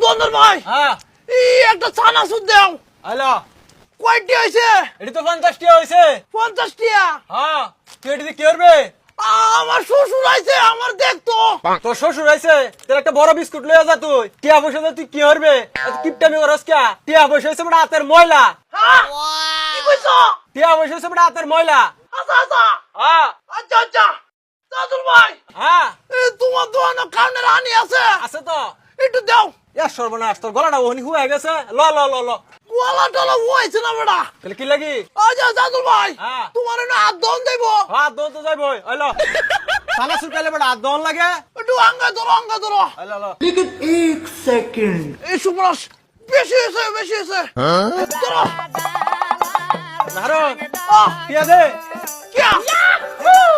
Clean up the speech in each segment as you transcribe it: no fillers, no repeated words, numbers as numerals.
দন্দর ভাই এই একটা ছানা সুদ দাও। হ্যালো, কয়টি হইছে? এটি তো 50 টাকা হইছে। 50 টাকা? হ্যাঁ, তুই এটি কি করবে? আমার শ্বশুর আইছে, আমার দেখতো। তোর শ্বশুর আইছে, তোর একটা বড় বিস্কুট লইয়া যা। তুই টিয়া পয়সা দিয়ে তুই কি করবে? এত কিপটামি করস কে? টিয়া পয়সা হইছে বড় হাতের ময়লা। কি কইছো? টিয়া পয়সা হইছে বড় হাতের ময়লা। আচ্ছা আচ্ছা হ্যাঁ আচ্ছা আচ্ছা। দাদুল ভাই, হ্যাঁ, তোমার দোকানে কানের হানি আছে? আছে তো। একটু দাও। এ সর্বনাশ, তোর গলাটা ওহনি হুয়ে গেছে। ল ল ল ল। গোলা টলা হইছে না বেটা? তাহলে কি লাগি? আচ্ছা দাদুল ভাই, হ্যাঁ। তোমার এনে হাত দন দেব। হাত দন তো যাইব। হইল সালা সুরকালে বড় হাত দন লাগে। একটু আঙ্গা ধরো, আঙ্গা ধরো। হইল ল। লেকিন 1 সেকেন্ড। এই সুপ্রাস বেশি হয়েছে, বেশি হয়েছে। ধরো। নারন, আহ, টিয়া দে। কিয়া?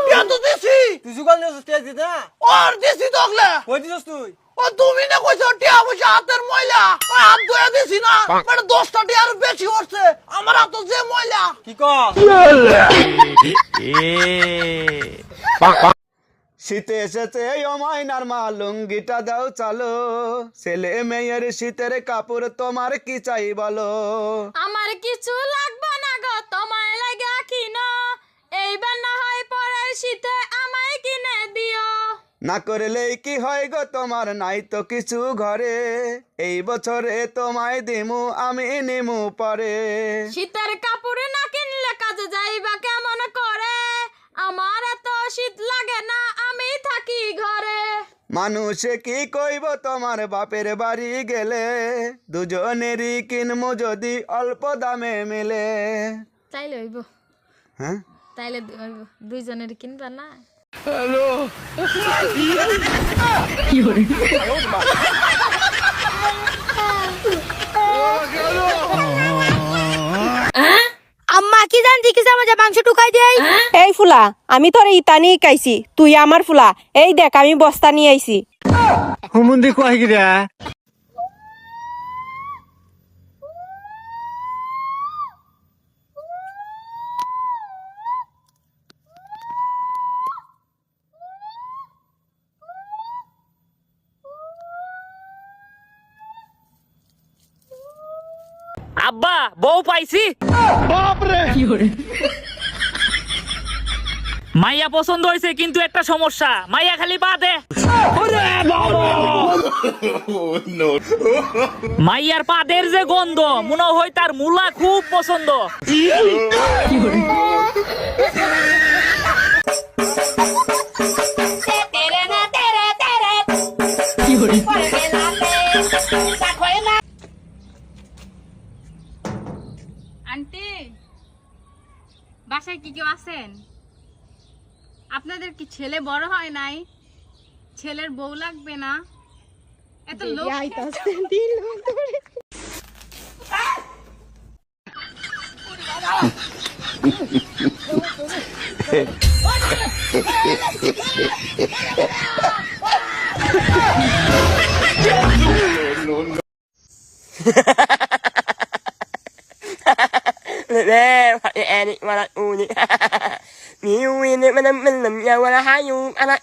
কিয়া তো দিছি। তুই যুগাল নিয়ে টিয়া দিতে না? আর দিছি তো আগলে। কই দিছস তুই? ও তুমি না কইছো টিয়া পয়সা হাতের ময়লা। ওই হাত ধুয়ে দিছি না। মানে 10টা টিয়ার বেশি হচ্ছে। আমার হাত যে ময়লা। কি কর? শীতে এসেছে ও মাইনার মা, লুঙ্গিটা দাও চালো। ছেলে মেয়ের শীতের কাপড় তোমার কি চাই বলো? আমার কিছু লাগবে না গো, তোমায় লাগা কিনো। এইবার না হয় পরের শীতে আমায় কিনে দিও। না করলেই কি হয় গো তোমার, নাই তো কিছু ঘরে। এই বছরে তোমায় দিমু আমি নিমু পরে। শীতের কাপড় না কিনলে কাজে যাইবা কেমন করে? আমার এত শীত লাগে না, আমি থাকি ঘরে। মানুষে কি কইব তোমার বাপের বাড়ি গেলে, দুজনেরই কিনমু যদি অল্প দামে মিলে। তাইলে হইব, হ্যাঁ, তাইলে হইব। দুইজনের কিনবা না? আম্মা কি জানতি কি আমার মাংস টুকাই দেই? এই ফুলা, আমি তোর ইতানি কাইছি, তুই আমার ফুলা। এই দেখ আমি বস্তা নিয়ে আইছি। হুমুন্দি কই গিরা? আব্বা বউ পাইছি। মাইয়া পছন্দ হয়েছে, কিন্তু একটা সমস্যা, মাইয়া খালি বাদে। মাইয়ার পাদের যে গন্ধ, মনে হয় তার মুলা খুব পছন্দ। আন্টি, বাসায় কি কেউ আছেন? আপনাদের কি ছেলে বড় হয় নাই? ছেলের বউ লাগবে না? এত লোক Erik malah unik. Miu ini menem ya wala hayu anak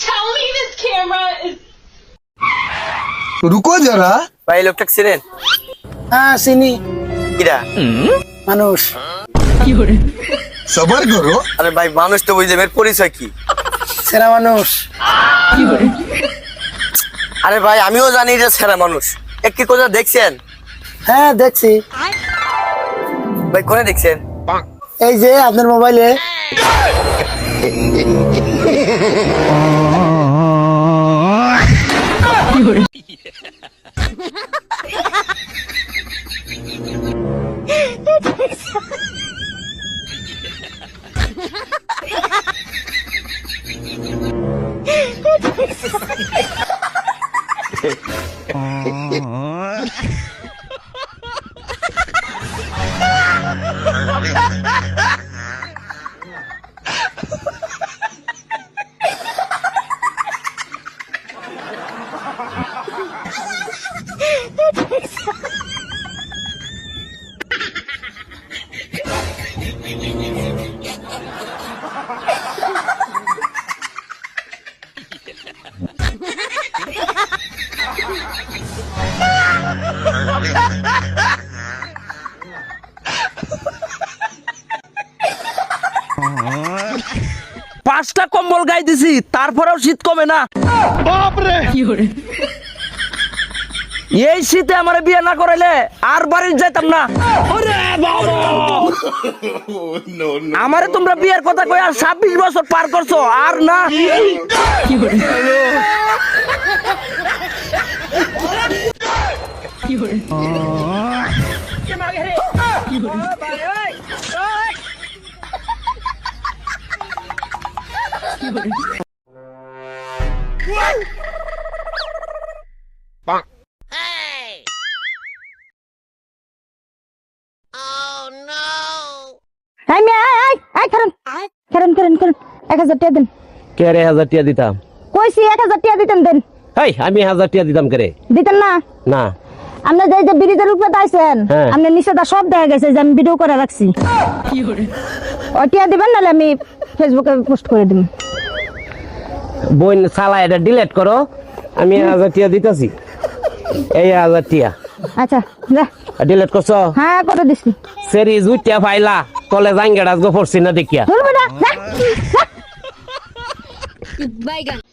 Tell me this camera is रुको जरा ভাই লোকটা ছিলেন হ্যাঁ চিনি কিরা মানুষ सबर करो আরে ভাই মানুষ তো বুঝলে এর পরিচয় কি সেরা মানুষ আরে ভাই আমিও জানি যে সেরা মানুষ একটি কথা দেখছেন হ্যাঁ দেখছি ভাই কোনে দেখছেন এই যে আপনার মোবাইলে পাঁচটা কম্বল গাই দিছি তারপরেও শীত কমে না এই শীতে আমার বিয়ে না করাইলে আর বাড়ি যাইতাম না আমারে তোমরা বিয়ের কথা কই আর 26 বছর পার করছো আর না এই মেয়ে, এই, খারান। খারান, 1000 টাকা দেন। কে রে 1000 টাকা দিতাম কইছি 1000 টাকা দিতেন দেন। হেই আমি 1000 টাকা দিতাম কে রে দিতেন না? না আপনি যে ব্রিজের উপরে দাইছেন, হ্যাঁ। আপনি নিষেধা সব দেখা গেছে যে আমি ভিডিও করে রাখছি। ওই টাকা দিবেন নাহলে আমি ফেসবুকে পোস্ট করে দিব। বোন শালা এটা ডিলিট করো আমি 1000 টাকা দিতাছি এই 1000 টাকা আচ্ছা যা। ডিলিট করছো হ্যাঁ করে দিছি। সেরি জুইটা ফাইলা তলে জাঙ্গেড়া গো পড়ছি না দেখিয়া ধরবে না, যা, যা।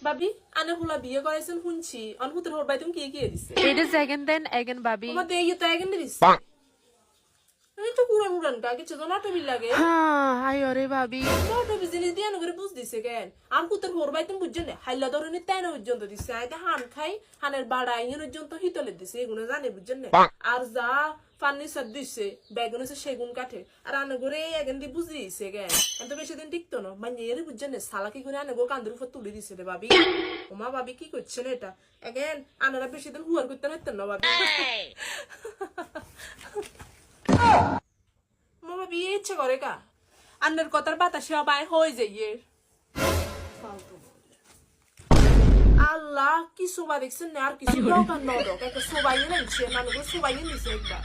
বাবি আনে হুলা বিয়ে করাইছেন শুনছি অনহুতের হোর বাই তুমি কি কি দিছে এটা সেকেন্ড দেন এগেন ভাবি আমার দেই তো এগেন দিছে এই তো পুরান পুরান কা কিছু তো নাটবি লাগে হাই ওরে ভাবি নাটবি জিনিস দিয়ে নগরে বুঝ দিছে কেন আমকুতের হোর বাই তুমি বুঝছেন না হাইলা ধরনি তাই না পর্যন্ত দিছে আইতে হান খাই হানের বাড়া ইন পর্যন্ত হিতলে দিছে এগুলো জানে বুঝছেন না আর যা ফার্নিচার দিছে বেগুন হচ্ছে সেগুন কাঠে আর আনে করে এগেন দি বুঝি দিছে কেন এত বেশি দিন টিকতো না মানে এর বুঝছেন না সালাকি করে আনে গো কান্দের উপর তুলে দিছে রে ভাবি ওমা ভাবি কি করছেন এটা এগেন আনারা বেশি দিন হুয়ার করতে পারতেন না ভাবি মামা বিয়ে ইচ্ছে করে কা আন্নের কথার বাতাসে অবায় হয়ে যাইয়ে আল্লাহ কি শোভা দেখছেন না আর কিছু দরকার না একটা শোভাই নিচ্ছে মানুষ শোভাই নিচ্ছে একবার